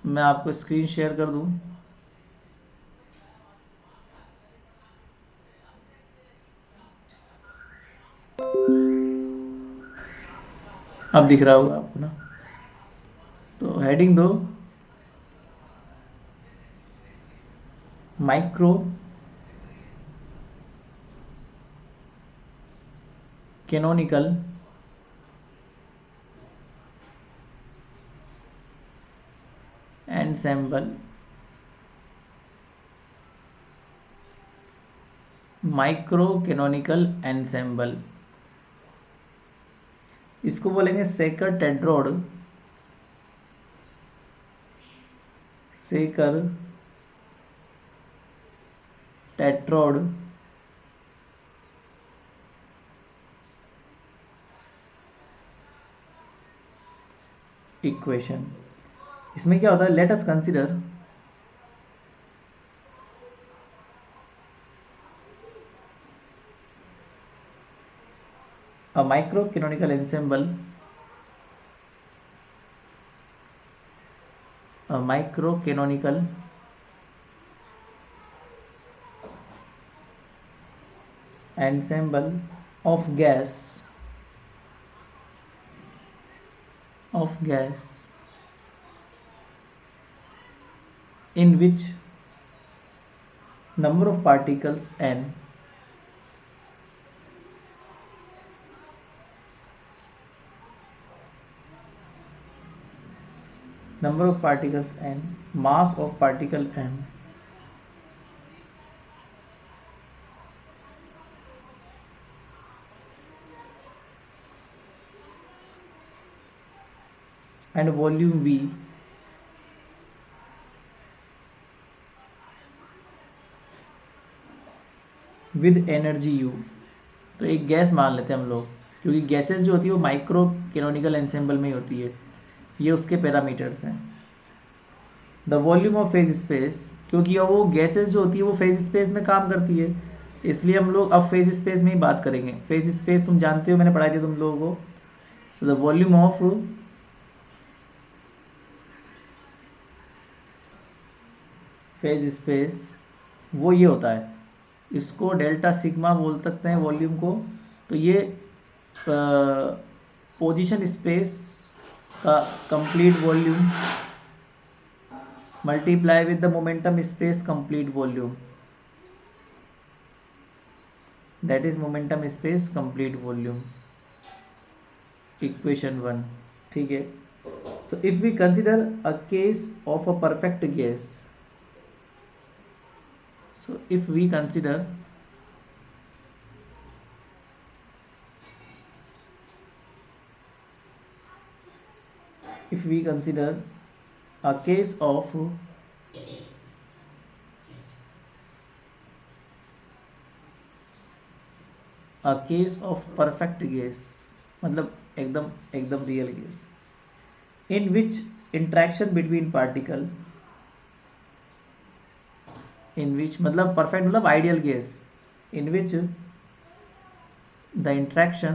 मैं आपको screen share कर दूं। अब दिख रहा होगा आपको ना। तो हेडिंग दो, micro canonical ensemble, micro canonical ensemble. इसको बोलेंगे सेकर टेट्रोड, सेकर टेट्रोड इक्वेशन। इसमें क्या होता है, let us consider a microcanonical ensemble, a microcanonical ensemble of gas in which number of particles n, number of particles n, mass of particle m, and volume v with energy u। तो एक gas मान लेते हैं हम लोग, क्योंकि gases जो होती है वो माइक्रो कैनोनिकल एंसेंबल में ही होती है। ये उसके पैरामीटर्स हैं। The volume of phase space, क्योंकि वो गैसेस जो होती है वो फेज स्पेस में काम करती है, इसलिए हम लोग अब फेज स्पेस में ही बात करेंगे। फेज स्पेस तुम जानते हो, मैंने पढ़ाई थी तुम लोगों को। So the volume of phase space वो ये होता है, इसको डेल्टा सिग्मा बोल सकते हैं वॉल्यूम को। तो ये पोजीशन स्पेस का complete volume multiply with the momentum space complete volume, that is momentum space complete volume, equation 1। ठीक है। So if we consider a case of a perfect gas, so if we consider if we consider a case of perfect gas, मतलब एकदम एकदम real gas, in which interaction between particle, in which मतलब perfect मतलब ideal gas, in which the interaction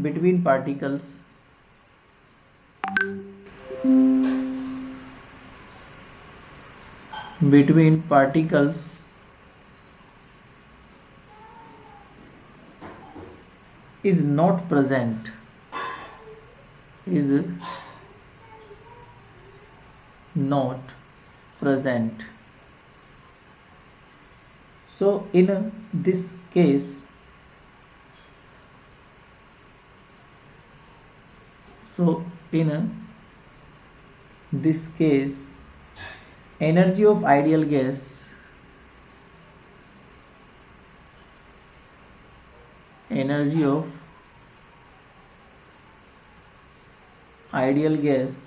between particles is not present, is not present. So in this case, so in this case, energy of ideal gas, energy of ideal gas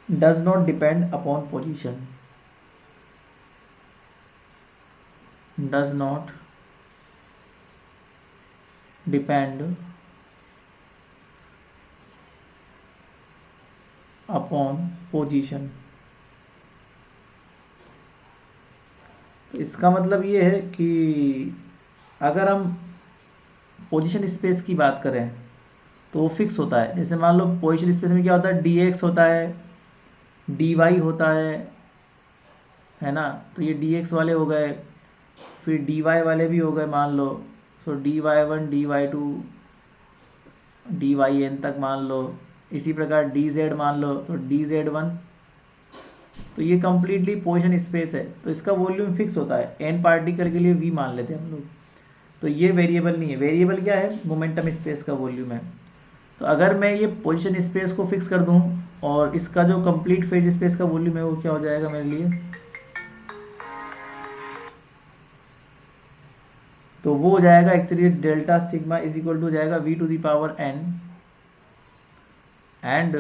does not depend upon position, does not depend upon position, तो इसका मतलब ये है कि अगर हम position space की बात करें तो वो फिक्स होता है। जैसे मान लो पोजीशन स्पेस में क्या होता है, डी एक्स होता है, डी वाई होता है ना। तो ये डी एक्स वाले हो गए, फिर डी वाई वाले भी हो गए मान लो। So D Y one, D Y two, D Y N तक मान लो। इसी प्रकार डी जेड मान लो तो डी जेड वन। तो ये कंप्लीटली पोजीशन स्पेस है, तो इसका वॉल्यूम फिक्स होता है। एन पार्टिकल के लिए वी मान लेते हैं हम लोग। तो ये वेरिएबल नहीं है, वेरिएबल क्या है, मोमेंटम स्पेस का वॉल्यूम है। तो अगर मैं ये पोजीशन स्पेस को फिक्स कर दूं और इसका जो कंप्लीट फेज स्पेस का वॉल्यूम है वो क्या हो जाएगा मेरे लिए, तो वो हो जाएगा actually delta sigma is equal to हो जाएगा V to the power N and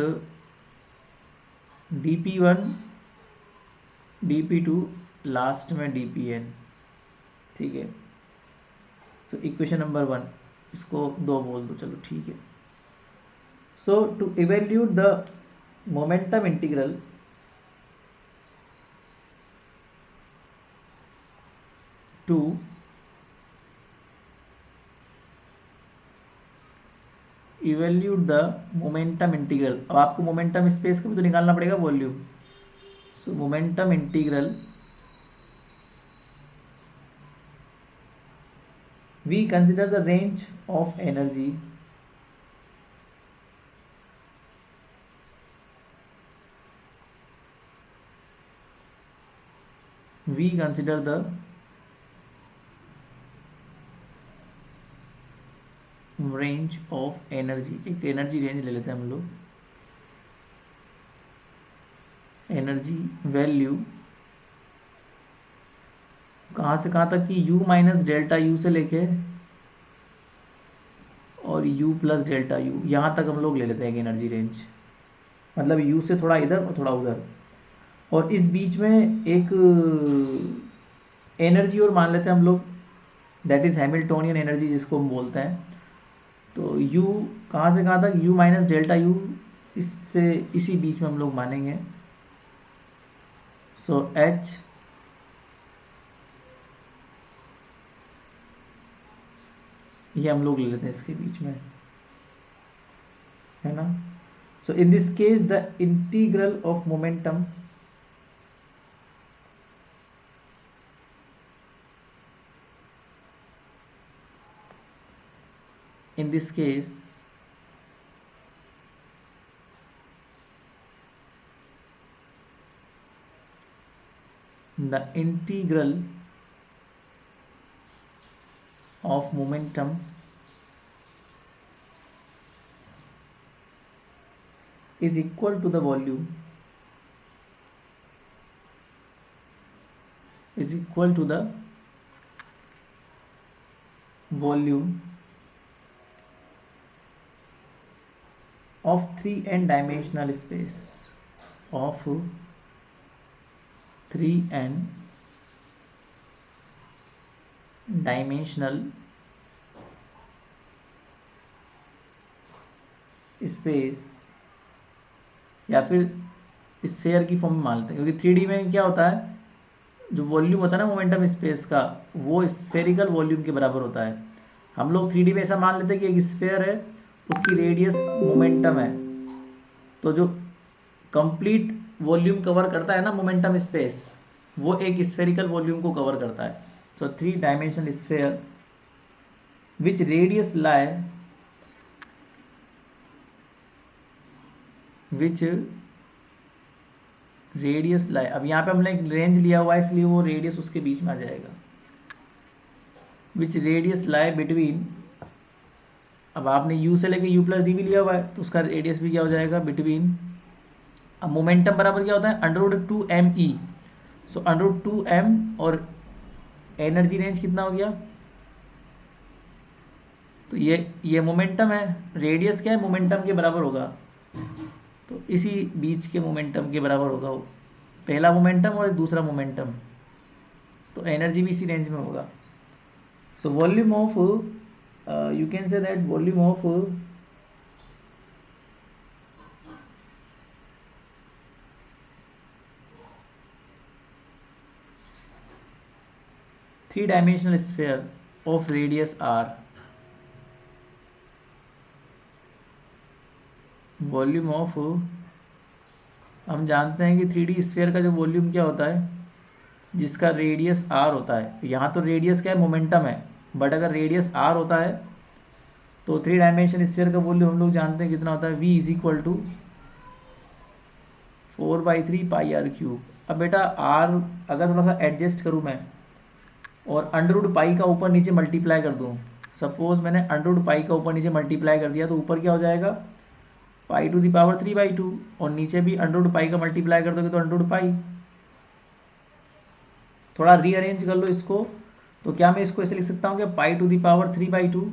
D P one, D P two, last में डी पी एन। ठीक है, तो इक्वेशन नंबर वन, इसको दो बोल दो, चलो ठीक है। So to evaluate the momentum integral to evaluate the momentum integral, अब आपको मोमेंटम स्पेस का भी तो निकालना पड़ेगा volume. So momentum integral we consider the range of energy we consider the range of energy, एक एनर्जी रेंज ले लेते हैं हम लोग। एनर्जी वैल्यू कहाँ से कहाँ तक कि u माइनस डेल्टा यू से लेके और u प्लस डेल्टा यू, यहाँ तक हम लोग ले लेते हैं एक एनर्जी रेंज। मतलब u से थोड़ा इधर और थोड़ा उधर, और इस बीच में एक एनर्जी और मान लेते हैं हम लोग, दैट इज हैमिल्टोनियन एनर्जी जिसको हम बोलते हैं। तो u कहाँ से कहाँ तक, u माइनस डेल्टा यू, इससे इसी बीच में हम लोग मानेंगे। सो h ये हम लोग ले लेते हैं इसके बीच में, है ना। So in this case the integral of momentum in this case the integral of momentum is equal to the volume, is equal to the volume of 3n dimensional space, of 3n dimensional space, या फिर sphere की form में मान लेते हैं, क्योंकि 3D में क्या होता है, जो वॉल्यूम होता है ना मोमेंटम स्पेस का, वो स्फेरिकल वॉल्यूम के बराबर होता है। हम लोग 3D में ऐसा मान लेते हैं कि एक स्फेयर है, उसकी रेडियस मोमेंटम है। तो जो कंप्लीट वॉल्यूम कवर करता है ना मोमेंटम स्पेस, वो एक स्फेरिकल वॉल्यूम को कवर करता है। तो 3 डायमेंशनल स्फेयर विच रेडियस लाई, विच रेडियस लाई, अब यहाँ पे हमने एक रेंज लिया हुआ है इसलिए वो रेडियस उसके बीच में आ जाएगा। विच रेडियस लाई बिटवीन, अब आपने u से लेके u प्लस डी भी लिया हुआ है तो उसका रेडियस भी क्या हो जाएगा, बिटवीन। अब मोमेंटम बराबर क्या होता है, √2m e। सो √2m और एनर्जी रेंज कितना हो गया, तो ये मोमेंटम है, रेडियस क्या है, मोमेंटम के बराबर होगा। तो इसी बीच के मोमेंटम के बराबर होगा वो, पहला मोमेंटम और दूसरा मोमेंटम। तो एनर्जी भी इसी रेंज में होगा। So volume of, you can say that volume of three dimensional sphere of radius R, volume of, हम जानते हैं कि 3D स्फीयर का जो वॉल्यूम क्या होता है, जिसका रेडियस आर होता है। यहाँ तो रेडियस क्या है, मोमेंटम है, बट अगर रेडियस आर होता है तो थ्री डायमेंशन स्फीयर का वॉल्यूम हम लोग जानते हैं कितना होता है, v is equal to 4/3 πr³। अब बेटा आर अगर थोड़ा सा एडजस्ट करूँ मैं और √π का ऊपर नीचे मल्टीप्लाई कर दूँ, सपोज मैंने √π का ऊपर नीचे मल्टीप्लाई कर दिया तो ऊपर क्या हो जाएगा, π⁵ और नीचे भी √π का मल्टीप्लाई कर दोगे तो √π। थोड़ा रीअरेंज कर लो इसको, तो क्या मैं इसको ऐसे लिख सकता हूँ कि π⁵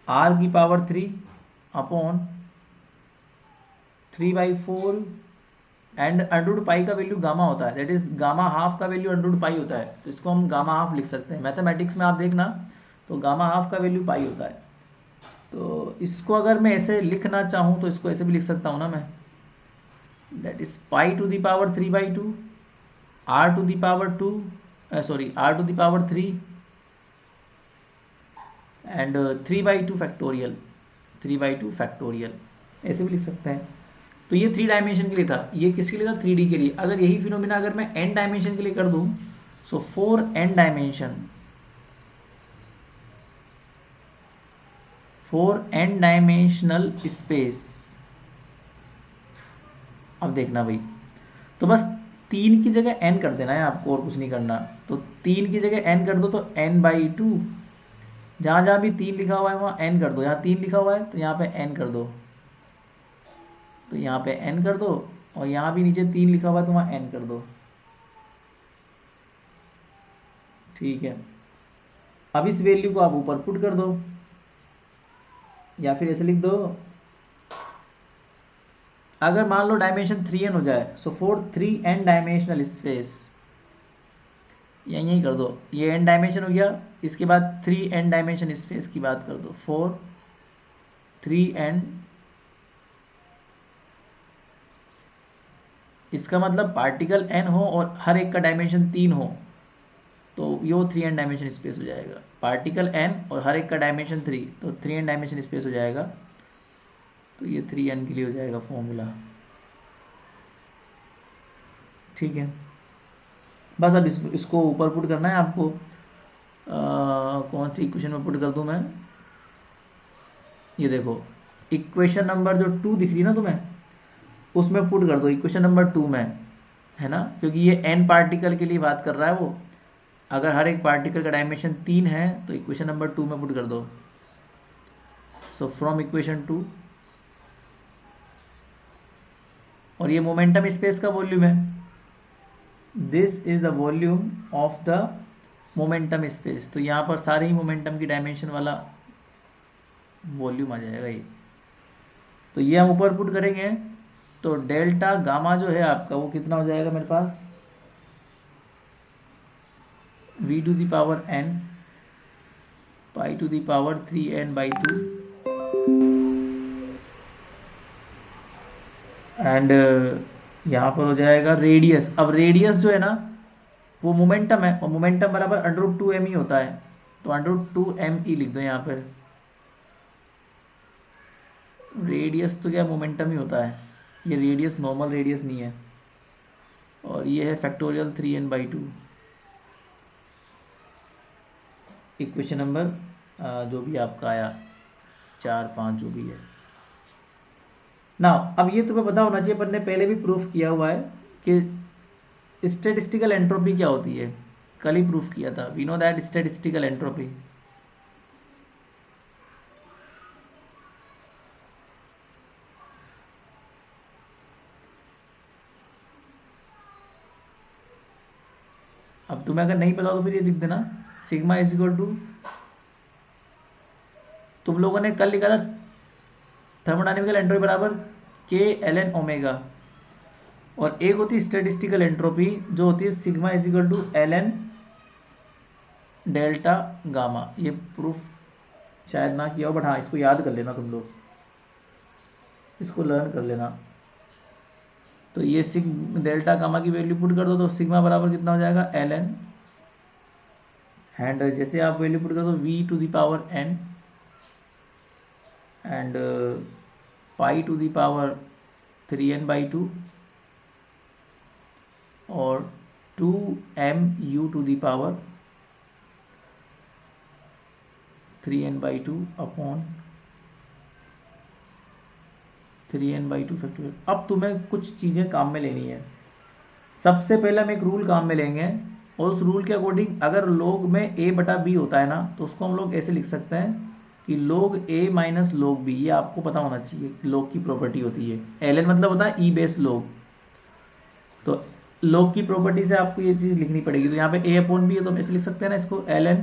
r³ अपॉन 3/4 एंड √π का वैल्यू गामा होता है, दैट इज गामा हाफ का वैल्यू √π होता है, तो इसको हम गामा हाफ लिख सकते हैं। मैथमेटिक्स में आप देखना तो गामा हाफ का वैल्यू पाई होता है। तो इसको अगर मैं ऐसे लिखना चाहूँ तो इसको ऐसे भी लिख सकता हूँ ना मैं, that is π⁵ r⁵ and 3/2 factorial, ऐसे भी लिख सकते हैं। तो ये 3 डायमेंशन के लिए था, ये किसके लिए था, 3D के लिए। अगर यही फिनोमिना अगर मैं n डायमेंशन के लिए कर दूं, सो 4n डायमेंशनल स्पेस। अब देखना भाई, तो बस 3 की जगह n कर देना है आपको, और कुछ नहीं करना। तो 3 की जगह n कर दो तो n/2, जहाँ जहाँ भी 3 लिखा हुआ है वहाँ n कर दो, यहाँ 3 लिखा हुआ है तो यहाँ पे n कर दो, तो यहाँ पे n कर दो, और यहाँ भी नीचे 3 लिखा हुआ है तो वहाँ n कर दो। ठीक है, अब इस वैल्यू को आप ऊपर पुट कर दो, या फिर ऐसे लिख दो, अगर मान लो डायमेंशन 3n हो जाए, so for 3n dimensional space, यहीं कर दो, ये n डायमेंशन हो गया, इसके बाद 3n डायमेंशन स्पेस की बात कर दो, फॉर 3n, इसका मतलब पार्टिकल n हो और हर एक का डायमेंशन 3 हो, तो ये 3n डायमेंशन स्पेस हो जाएगा। पार्टिकल n और हर एक का डायमेंशन 3, तो 3n डायमेंशन स्पेस हो जाएगा। तो ये 3n के लिए हो जाएगा फॉर्मूला। ठीक है, बस अब इसको ऊपर पुट करना है आपको। कौन सी इक्वेशन में पुट कर दूं मैं, ये देखो इक्वेशन नंबर जो 2 दिख रही है ना तुम्हें, उसमें पुट कर दो, इक्वेशन नंबर 2 में, है ना, क्योंकि ये n पार्टिकल के लिए बात कर रहा है वो। अगर हर एक पार्टिकल का डायमेंशन 3 है तो इक्वेशन नंबर 2 में पुट कर दो। सो फ्रॉम इक्वेशन 2, और ये मोमेंटम स्पेस का वॉल्यूम है, this is the volume of the momentum space. तो यहाँ पर सारे ही मोमेंटम की डायमेंशन वाला वॉल्यूम आ जाएगा ये। तो ये हम ऊपर पुट करेंगे तो डेल्टा गामा जो है आपका वो कितना हो जाएगा मेरे पास, v⁴n π⁵3n/2 एंड यहाँ पर हो जाएगा रेडियस। अब रेडियस जो है ना वो मोमेंटम है, और मोमेंटम बराबर √2m ही होता है, तो √2m लिख दो यहाँ पर। रेडियस तो क्या मोमेंटम ही होता है, ये रेडियस नॉर्मल रेडियस नहीं है, और ये है फैक्टोरियल 3n/2। इक्वेशन नंबर जो भी आपका आया 4, 5 जो भी है ना। अब ये तुम्हें पता होना चाहिए, अपन ने पहले भी प्रूफ किया हुआ है कि स्टैटिस्टिकल एंट्रोपी क्या होती है, कल ही प्रूफ किया था। We know that statistical entropy, अब तुम्हें अगर नहीं पता तो फिर ये लिख देना, सिग्मा इज इक्वल टू, तुम लोगों ने कल लिखा था थर्मोडायनेमिकल एंट्रोपी बराबर k ln ω, और एक होती है स्टैटिस्टिकल एंट्रोपी जो होती है sigma is equal to ln delta gamma. ये प्रूफ शायद ना किया हो, बट हाँ इसको याद कर लेना तुम लोग, इसको लर्न कर लेना। तो ये सिग डेल्टा गामा की वैल्यू पुट कर दो तो सिग्मा बराबर कितना हो जाएगा, ln एंड जैसे आप वैल्यू पुट कर दो v to the power n and pi to the power 3n/2 और 2mu to the power 3n/2 upon 3n/2 factorial. अब तुम्हें कुछ चीज़ें काम में लेनी है। सबसे पहले हम एक रूल काम में लेंगे और उस रूल के अकॉर्डिंग अगर log में a/b होता है ना तो उसको हम लोग ऐसे लिख सकते हैं कि log a minus log b। ये आपको पता होना चाहिए log की प्रॉपर्टी होती है। ln मतलब होता है e बेस log। तो log की प्रॉपर्टी से आपको ये चीज़ लिखनी पड़ेगी। तो यहाँ पे a/b है तो हम ऐसे लिख सकते हैं ना इसको ln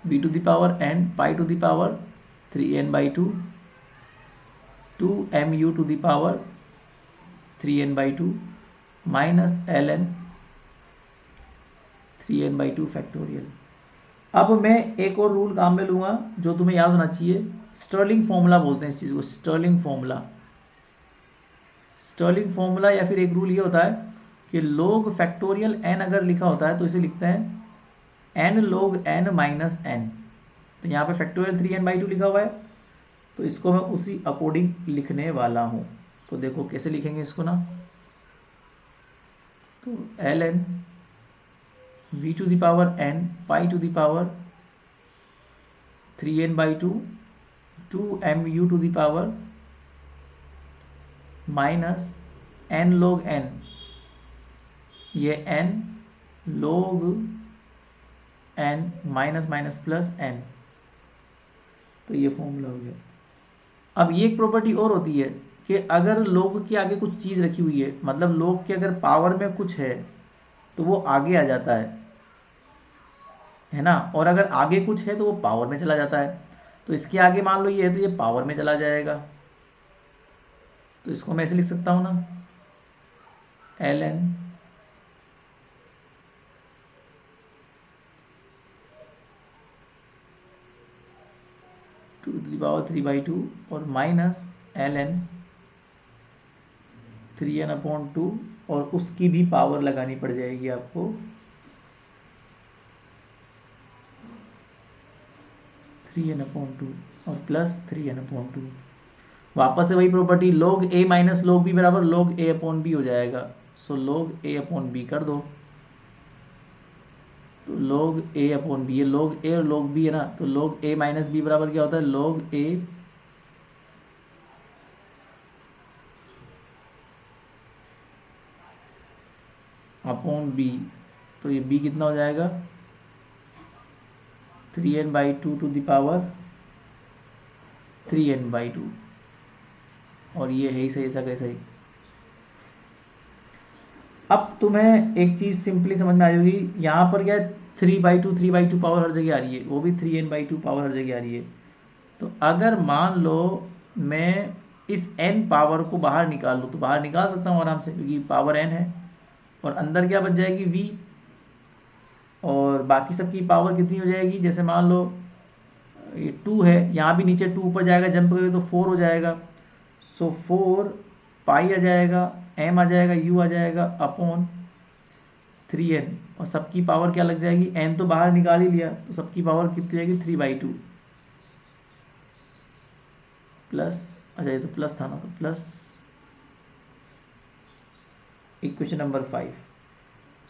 b to the power n pi to the power 3n/2 2mu to the power 3n/2 minus ln 3n/2 factorial. अब मैं एक और रूल काम में लूँगा जो तुम्हें याद होना चाहिए। स्टर्लिंग फॉर्मूला बोलते हैं इस चीज़ को, स्टर्लिंग फॉर्मूला। स्टर्लिंग फॉर्मूला या फिर एक रूल ये होता है कि log फैक्टोरियल n अगर लिखा होता है तो इसे लिखते हैं n log n minus n। तो यहाँ पे फैक्टोरियल 3n/2 लिखा हुआ है तो इसको मैं उसी अकॉर्डिंग लिखने वाला हूँ। तो देखो कैसे लिखेंगे इसको ना, तो ln v to the power n pi to the power 3n/2 2mu to the power minus n log n, ये n log n minus minus plus n। तो ये फॉर्मूला हो गया। अब ये एक प्रॉपर्टी और होती है कि अगर log के आगे कुछ चीज़ रखी हुई है, मतलब log के अगर पावर में कुछ है तो वो आगे आ जाता है ना, और अगर आगे कुछ है तो वो पावर में चला जाता है। तो इसके आगे मान लो ये है तो ये पावर में चला जाएगा। तो इसको मैं ऐसे लिख सकता हूँ ना, ln टू द पावर 3/2 और माइनस ln 3n/2 और उसकी भी पावर लगानी पड़ जाएगी आपको 3n/2 और प्लस 3n/2। वापस से वही property log a minus log b बराबर log a/b हो जाएगा। सो log a/b कर दो तो log a/b, ये log a और log b है ना, तो log a माइनस b बराबर क्या होता है log a अपॉन b। तो ये b कितना हो जाएगा 3n/2 to the power 3n/2 और ये है ही सही, ऐसा कैसे ही। अब तुम्हें एक चीज़ सिंपली समझ में आ जाएगी, यहाँ पर क्या है 3/2 पावर हर जगह आ रही है, वो भी 3n/2 पावर हर जगह आ रही है। तो अगर मान लो मैं इस n पावर को बाहर निकाल लूँ तो बाहर निकाल सकता हूँ आराम से क्योंकि पावर n है, और अंदर क्या बच जाएगी v, और बाकी सबकी पावर कितनी हो जाएगी, जैसे मान लो ये 2 है, यहाँ भी नीचे 2 ऊपर जाएगा जंप करेगा तो 4 हो जाएगा। सो 4 पाई आ जाएगा, m आ जाएगा, u आ जाएगा अपॉन 3n, और सबकी पावर क्या लग जाएगी, n तो बाहर निकाल ही लिया तो सबकी पावर कितनी जाएगी 3/2 प्लस, अच्छा ये तो प्लस था ना, तो plus equation number 5।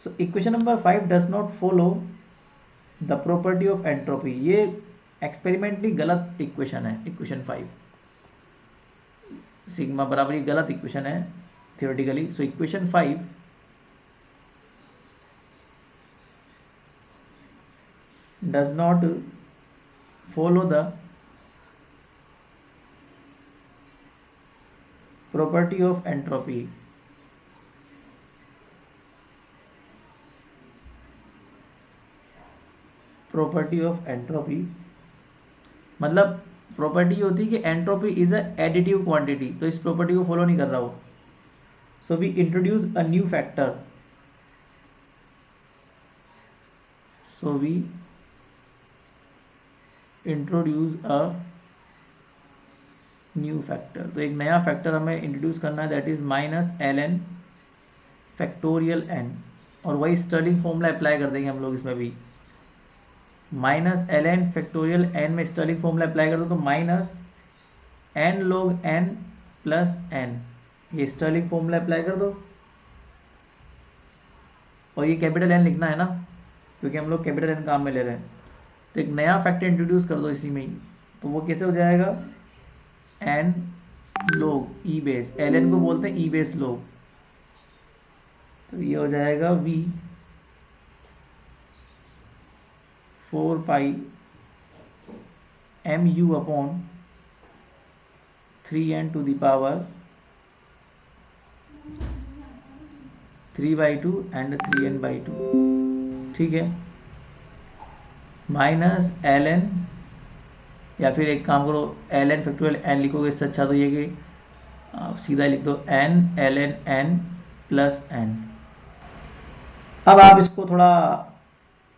So equation number 5 does not follow the property of entropy. ये एक्सपेरिमेंटली गलत इक्वेशन है, इक्वेशन 5 सिग्मा बराबर ये गलत इक्वेशन है theoretically. So equation 5 does not follow the property of entropy. Property of entropy मतलब property होती है कि entropy is a additive quantity, तो इस प्रॉपर्टी को फॉलो नहीं कर रहा वो। So we introduce a new factor, so we introduce a new factor. तो एक नया फैक्टर हमें इंट्रोड्यूस करना है, that is minus ln factorial n। और वही स्टर्लिंग फॉर्मूला अप्लाई कर देंगे हम लोग इसमें भी। Minus L N factorial N में स्टर्लिंग फॉर्मूला अप्लाई कर दो तो minus N log N plus N, ये स्टर्लिंग फॉर्मूला अप्लाई कर दो। और ये कैपिटल एन लिखना है ना, क्योंकि हम लोग कैपिटल एन काम में ले रहे हैं। तो एक नया फैक्टर इंट्रोड्यूस कर दो इसी में ही, तो वो कैसे हो जाएगा, N log E base, L N को बोलते हैं ई बेस log, तो ये हो जाएगा v 4 pi M U upon 3n to the power 3/2 and 3n/2, ठीक है। माइनस एल एन, या फिर एक काम करो एल एन फैक्टोरियल एन लिखोगे इससे अच्छा तो ये कि सीधा लिख दो N L N N plus N. अब आप इसको थोड़ा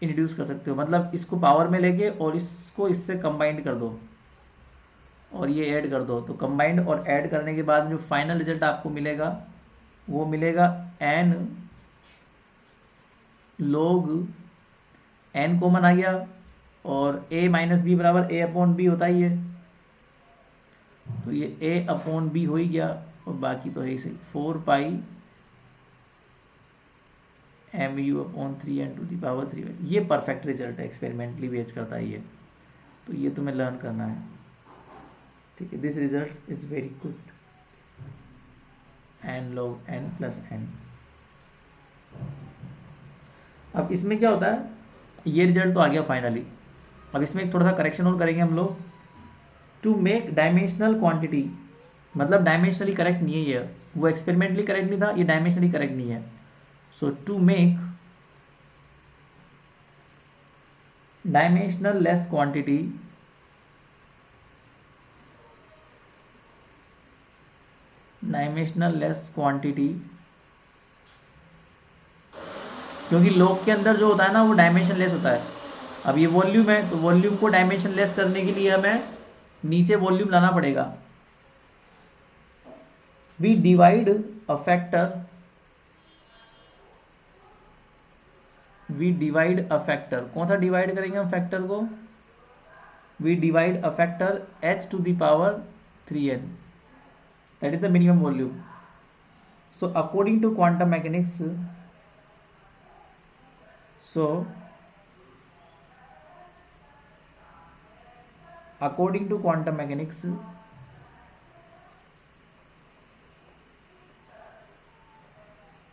इंट्रोड्यूस कर सकते हो, मतलब इसको पावर में लेके और इसको इससे कंबाइंड कर दो और ये ऐड कर दो, तो कंबाइंड और ऐड करने के बाद जो फाइनल रिजल्ट आपको मिलेगा वो मिलेगा एन log एन कॉमन आ गया और a माइनस बी बराबर a अपॉन बी होता ही है, तो ये a अपॉन बी हो ही गया और बाकी तो है ही सही 4 pi M U upon 3n to the power 3। ये परफेक्ट रिजल्ट है, एक्सपेरिमेंटली बेच करता है ये, तो ये तुम्हें लर्न करना है, ठीक है। This result is very good, N log N plus N. अब इसमें क्या होता है, ये रिजल्ट तो आ गया फाइनली। अब इसमें एक थोड़ा सा करेक्शन और करेंगे हम लोग। टू मेक डायमेंशनल क्वांटिटी, मतलब डायमेंशनली करेक्ट नहीं है ये, वो एक्सपेरिमेंटली करेक्ट नहीं था, ये डायमेंशनली करेक्ट नहीं है। So to make dimensional less quantity, dimensional less quantity, क्योंकि लॉग के अंदर जो होता है ना वो डायमेंशन लेस होता है। अब ये वॉल्यूम है तो वॉल्यूम को डायमेंशन लेस करने के लिए हमें नीचे वॉल्यूम लाना पड़ेगा। We divide a factor, we divide a factor, कौन सा डिवाइड करेंगे हम फैक्टर को, we divide a factor h to the power 3n, that is the minimum volume. So according to quantum mechanics, so according to quantum mechanics,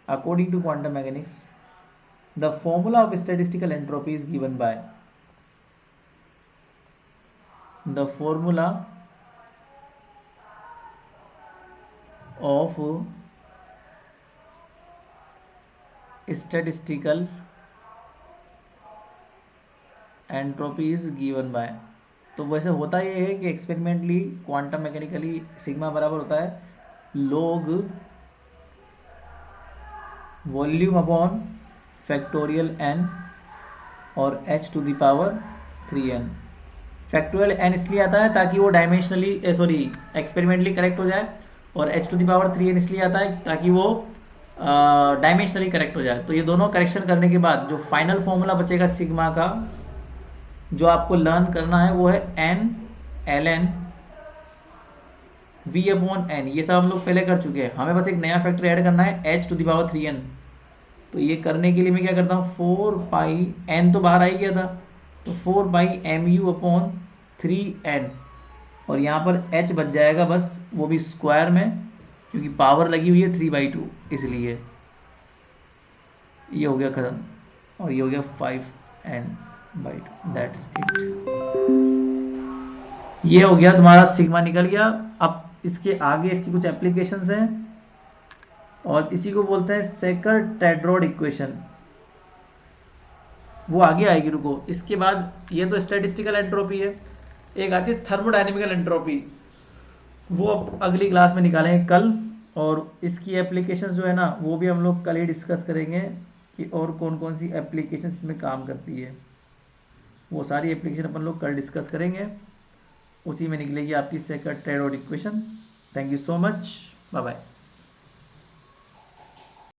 according to quantum mechanics the formula of statistical entropy is given by, the formula of statistical entropy is given by। तो वैसे होता ये है कि experimentally quantum mechanically sigma बराबर होता है log volume upon factorial n और h to the power 3n। Factorial n इसलिए आता है ताकि वो डायमेंशनली सॉरी एक्सपेरिमेंटली करेक्ट हो जाए, और h to the power 3n इसलिए आता है ताकि वो डायमेंशनली करेक्ट हो जाए। तो ये दोनों करेक्शन करने के बाद जो फाइनल फॉर्मूला बचेगा सिग्मा का, जो आपको लर्न करना है वो है N L N V upon N. ये सब हम लोग पहले कर चुके हैं, हमें बस एक नया फैक्टर ऐड करना है h to the power 3n। तो ये करने के लिए मैं क्या करता हूँ 4 पाई n तो बाहर आ ही गया था, तो 4 pi M U upon 3n, और यहाँ पर h बच जाएगा बस, वो भी स्क्वायर में, क्योंकि पावर लगी हुई है 3/2 इसलिए। ये हो गया खत्म, और ये हो गया 5n/2, दैट्स इट। ये हो गया तुम्हारा सिग्मा निकल गया। अब इसके आगे इसकी कुछ एप्लीकेशंस हैं, और इसी को बोलते हैं सेकर-टेड्रॉड इक्वेशन, वो आगे आएगी, रुको। इसके बाद ये तो स्टैटिस्टिकल एंट्रोपी है, एक आती है थर्मोडायनेमिकल एंट्रोपी, वो अब अगली क्लास में निकालेंगे कल। और इसकी एप्लीकेशंस जो है ना वो भी हम लोग कल ही डिस्कस करेंगे कि और कौन कौन सी एप्लीकेशंस इसमें काम करती है, वो सारी एप्लीकेशन अपन लोग कल डिस्कस करेंगे। उसी में निकलेगी आपकी Sackur Tetrode equation. Thank you so much, bye bye.